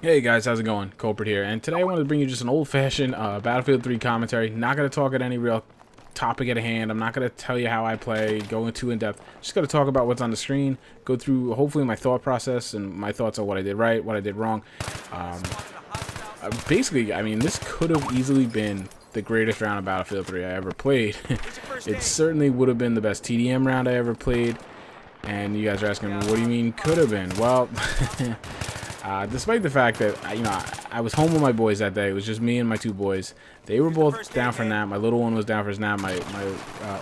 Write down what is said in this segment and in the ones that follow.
Hey guys, how's it going? Kulprit here, and today I wanted to bring you just an old-fashioned Battlefield 3 commentary. Not going to talk at any real topic at hand. I'm not going to tell you how I play, go into in-depth. Just going to talk about what's on the screen, go through hopefully my thought process and my thoughts on what I did right, what I did wrong. Basically, I mean, this could have easily been the greatest round of Battlefield 3 I ever played. It certainly would have been the best TDM round I ever played. And you guys are asking, what do you mean could have been? Well, despite the fact that, I was home with my boys that day. It was just me and my two boys. They were both down for a nap. My little one was down for his nap. My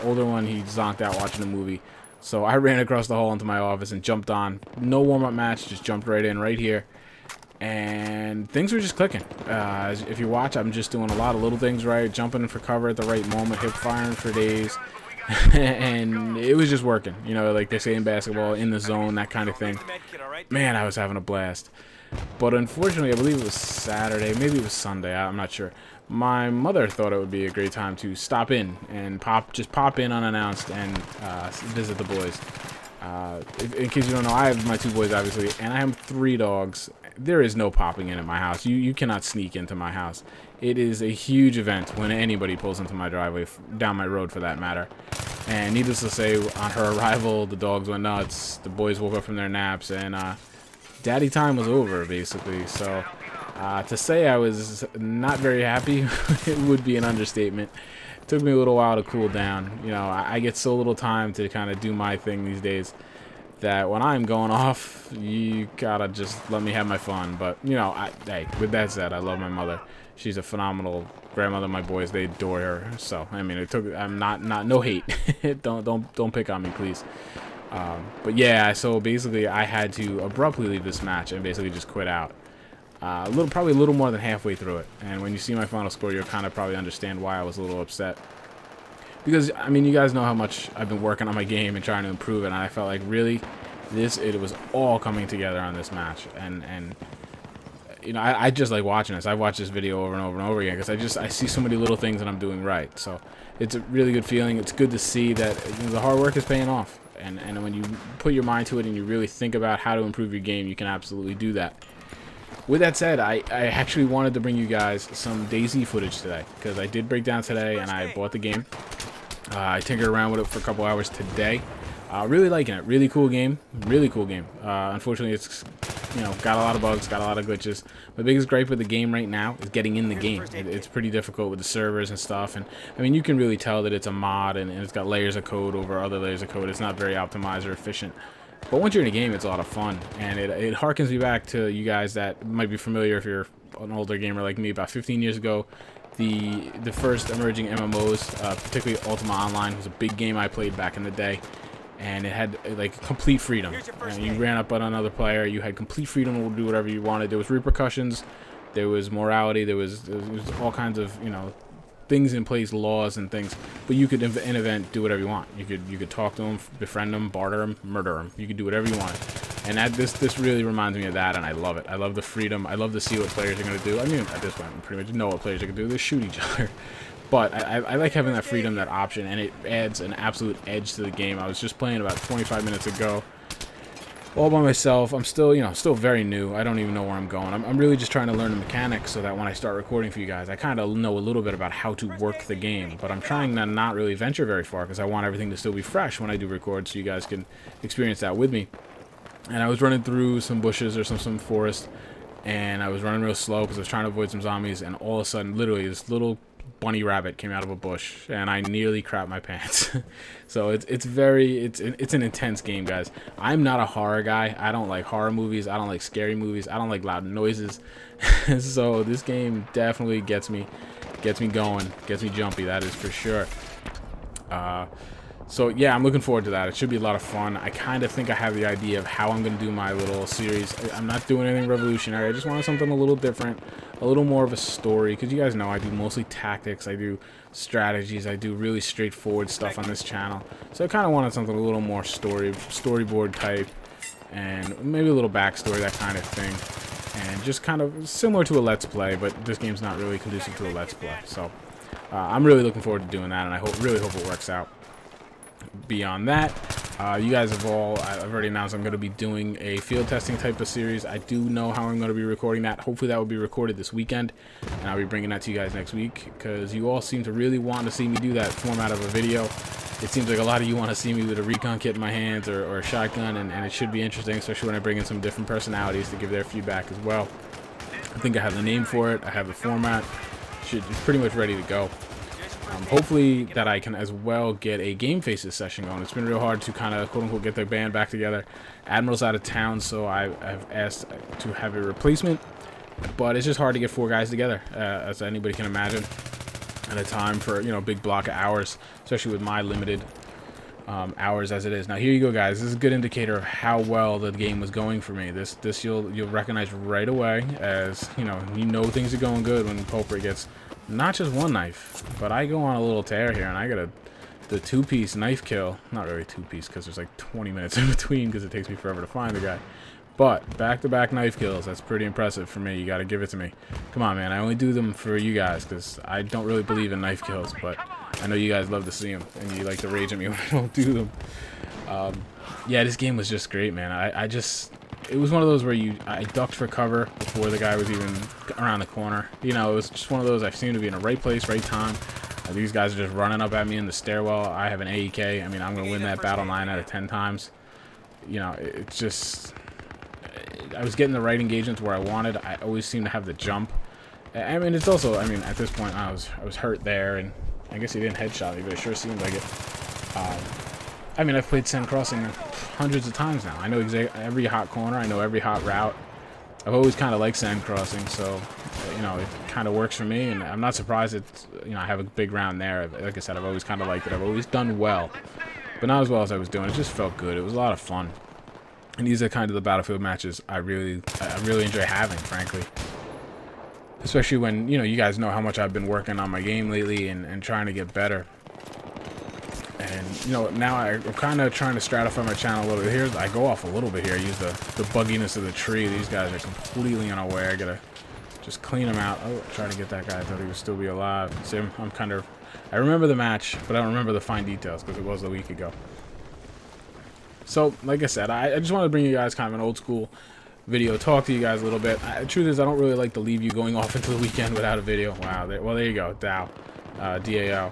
older one, he zonked out watching a movie. So I ran across the hall into my office and jumped on. No warm-up match, just jumped right in right here. And things were just clicking. If you watch, I'm just doing a lot of little things right, jumping in for cover at the right moment, hip firing for days. And it was just working, like they say in basketball, in the zone, that kind of thing. Man, I was having a blast. But unfortunately, I believe it was Saturday, maybe it was Sunday, I'm not sure. My mother thought it would be a great time to stop in and just pop in unannounced and visit the boys. In case you don't know, I have my two boys, obviously, and I have 3 dogs. There is no popping in at my house. You cannot sneak into my house. It is a huge event when anybody pulls into my driveway, down my road for that matter. And needless to say, on her arrival, the dogs went nuts. The boys woke up from their naps, and daddy time was over, basically. So to say I was not very happy, it would be an understatement. It took me a little while to cool down. I get so little time to kind of do my thing these days that when I'm going off, you gotta just let me have my fun. But hey, with that said, I love my mother. She's a phenomenal grandmother. My boys, they adore her. So I mean, I'm not no hate. don't pick on me, please. But yeah, so basically, I had to abruptly leave this match and basically just quit out. Probably a little more than halfway through it. And when you see my final score, you'll kind of probably understand why I was a little upset. Because, I mean, you guys know how much I've been working on my game and trying to improve it, and I felt like, really, it was all coming together on this match. And I just like watching this. I've watched this video over and over and over again because I see so many little things that I'm doing right. So it's a really good feeling. It's good to see that the hard work is paying off. And when you put your mind to it and you really think about how to improve your game, you can absolutely do that. With that said, I actually wanted to bring you guys some DayZ footage today because I did break down today and I bought the game. I tinkered around with it for a couple hours today. Really liking it. Really cool game. Really cool game. Unfortunately, it's got a lot of bugs, got a lot of glitches. My biggest gripe with the game right now is getting in the game. It's pretty difficult with the servers and stuff. And I mean, you can really tell that it's a mod and it's got layers of code over other layers of code. It's not very optimized or efficient. But once you're in a game, it's a lot of fun. And it harkens me back to you guys that might be familiar if you're an older gamer like me. About 15 years ago, the first emerging MMOs, particularly Ultima Online, was a big game I played back in the day. And it had like complete freedom. You ran up on another player, you had complete freedom to do whatever you wanted. There was repercussions, there was morality, there was all kinds of things in place, laws and things. But you could in event do whatever you want. You could talk to them, befriend them, barter them, murder them. You could do whatever you wanted. And this really reminds me of that, and I love it. I love the freedom. I love to see what players are going to do. I mean, at this point, I pretty much know what players are going to do. They shoot each other. But I like having that freedom, that option, and it adds an absolute edge to the game. I was just playing about 25 minutes ago, all by myself. I'm still, still very new. I don't even know where I'm going. I'm really just trying to learn the mechanics so that when I start recording for you guys, I kind of know a little bit about how to work the game. But I'm trying to not really venture very far because I want everything to still be fresh when I do record so you guys can experience that with me. And I was running through some bushes or some forest, and I was running real slow because I was trying to avoid some zombies, and all of a sudden, literally, this little bunny rabbit came out of a bush and I nearly crapped my pants. So it's an intense game, guys. I'm not a horror guy. I don't like horror movies. I don't like scary movies. I don't like loud noises. So this game definitely gets me going, gets me jumpy, that is for sure. So yeah, I'm looking forward to that. It should be a lot of fun. I kind of think I have the idea of how I'm going to do my little series. I'm not doing anything revolutionary. I just wanted something a little different, a little more of a story. Because you guys know I do mostly tactics. I do strategies. I do really straightforward stuff on this channel. So I kind of wanted something a little more storyboard type. And maybe a little backstory, that kind of thing. And just kind of similar to a Let's Play. But this game's not really conducive to a Let's Play. So I'm really looking forward to doing that. And I really hope it works out. Beyond that, You guys have I've already announced I'm going to be doing a field testing type of series. I do know how I'm going to be recording that. Hopefully that will be recorded this weekend, and I'll be bringing that to you guys next week, because you all seem to really want to see me do that format of a video. It seems like a lot of you want to see me with a recon kit in my hands or a shotgun, and it should be interesting, especially when I bring in some different personalities to give their feedback as well. I think I have the name for it. I have the format. It's pretty much ready to go. Hopefully that I can as well get a Game Faces session going. It's been real hard to kind of quote-unquote get the band back together. Admiral's out of town, so I've asked to have a replacement, but it's just hard to get 4 guys together, as anybody can imagine, at a time for, you know, a big block of hours, especially with my limited hours as it is. Now here you go, guys. This is a good indicator of how well the game was going for me. This you'll recognize right away, as you know things are going good when Kulprit gets not just 1 knife, but I go on a little tear here, and I get the 2-piece knife kill. Not really 2-piece, because there's like 20 minutes in between, because it takes me forever to find the guy. But back-to-back knife kills, that's pretty impressive for me. You got to give it to me. Come on, man. I only do them for you guys, because I don't really believe in knife kills, but I know you guys love to see them, and you like to rage at me when I don't do them. Yeah, this game was just great, man. It was one of those where I ducked for cover before the guy was even around the corner. You know, it was just one of those, I seem to be in the right place, right time. These guys are just running up at me in the stairwell. I have an AEK. I mean, I'm going to win that battle 9 out of 10 times. You know, it's just... I was getting the right engagements where I wanted. I always seem to have the jump. I mean, it's also... I mean, at this point, I was hurt there, and I guess he didn't headshot me, but it sure seemed like it. I mean, I've played Siene Crossing hundreds of times now. I know every hot corner. I know every hot route. I've always kind of liked Siene Crossing, so, you know, it kind of works for me, and I'm not surprised it's, you know, I have a big round there. Like I said, I've always kind of liked it. I've always done well, but not as well as I was doing. It just felt good. It was a lot of fun, and these are kind of the Battlefield matches I really enjoy having, frankly. Especially when, you know, you guys know how much I've been working on my game lately and trying to get better. And, you know, now I'm kind of trying to stratify my channel a little bit. Here, I go off a little bit here. I use the bugginess of the tree. These guys are completely unaware. I gotta just clean them out. Oh, trying to get that guy. I thought he would still be alive. See, I'm kind of... I remember the match, but I don't remember the fine details because it was a week ago. So, like I said, I just wanted to bring you guys kind of an old school video, talk to you guys a little bit. The truth is, I don't really like to leave you going off into the weekend without a video. Wow. Well, there you go. DAO. DAO.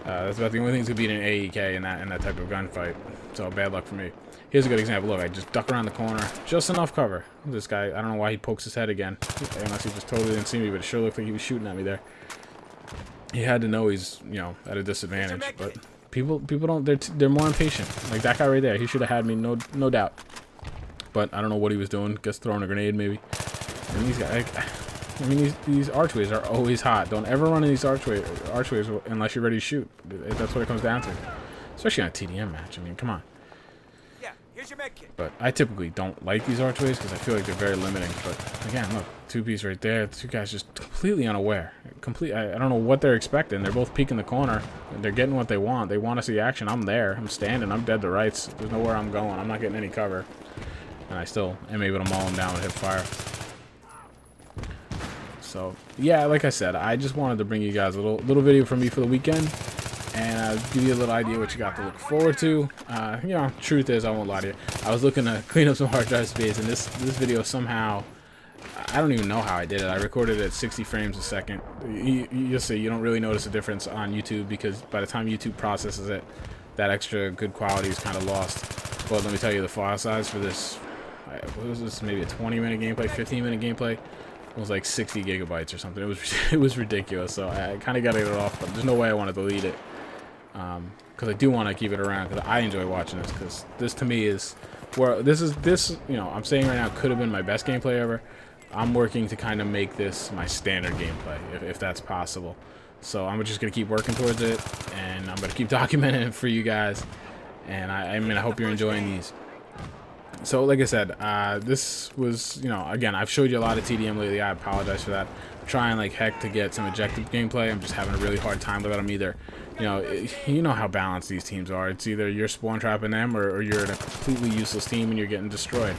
That's about the only thing to beat an AEK in that type of gunfight. So bad luck for me. Here's a good example. Look, I just duck around the corner, just enough cover. This guy, I don't know why he pokes his head again, unless he just totally didn't see me, but it sure looked like he was shooting at me there. He had to know he's, you know, at a disadvantage. But people don't. They're more impatient. Like that guy right there, he should have had me, no doubt. But I don't know what he was doing. Guess throwing a grenade maybe. And these guys. I mean, these archways are always hot. Don't ever run in these archways unless you're ready to shoot. That's what it comes down to. Especially on a TDM match. I mean, come on. Yeah, here's your med kit. But I typically don't like these archways because I feel like they're very limiting. But again, look, 2-piece right there. The 2 guys just completely unaware. I don't know what they're expecting. They're both peeking the corner. They're getting what they want. They want to see action. I'm there. I'm standing. I'm dead to rights. There's nowhere I'm going. I'm not getting any cover. And I still am able to maul them down with hip fire. So, yeah, like I said, I just wanted to bring you guys a little video from me for the weekend and give you a little idea what you got to look forward to. You know, truth is, I won't lie to you. I was looking to clean up some hard drive space, and this video somehow, I don't even know how I did it. I recorded it at 60 frames a second. You'll see, you don't really notice a difference on YouTube because by the time YouTube processes it, that extra good quality is kind of lost. But let me tell you, the file size for this, what was this, maybe a 20-minute gameplay, 15-minute gameplay? It was like 60 gigabytes or something. It was ridiculous. So I kind of got to get it off, but there's no way I want to delete it because I do want to keep it around because I enjoy watching this. Because this to me is where this you know, I'm saying right now could have been my best gameplay ever. I'm working to kind of make this my standard gameplay if that's possible. So I'm just gonna keep working towards it, and I'm gonna keep documenting it for you guys. And I mean, I hope you're enjoying these. So, like I said, this was, you know, again, I've showed you a lot of TDM lately. I apologize for that. I'm trying like heck to get some objective gameplay. I'm just having a really hard time with them either. You know how balanced these teams are. It's either you're spawn trapping them or you're in a completely useless team and you're getting destroyed.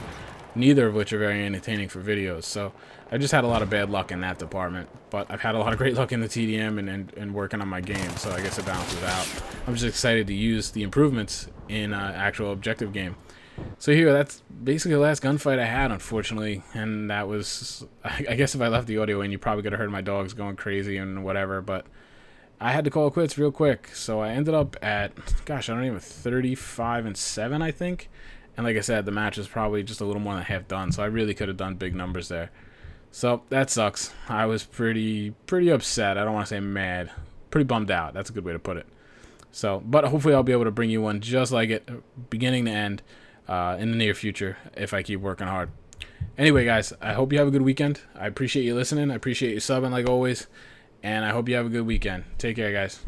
neither of which are very entertaining for videos. So I just had a lot of bad luck in that department, but I've had a lot of great luck in the TDM and working on my game, so I guess it balances out. I'm just excited to use the improvements in actual objective game. So here, that's basically the last gunfight I had, unfortunately, and that was, I guess if I left the audio in, you probably could have heard my dogs going crazy and whatever, but I had to call it quits real quick. So I ended up at, gosh, I don't even, 35-7, I think. And like I said, the match was probably just a little more than half done, so I really could have done big numbers there. So that sucks. I was pretty upset. I don't want to say mad. Pretty bummed out. That's a good way to put it. So, but hopefully I'll be able to bring you one just like it, beginning to end, in the near future if I keep working hard. Anyway, guys, I hope you have a good weekend. I appreciate you listening. I appreciate you subbing like always. And I hope you have a good weekend. Take care, guys.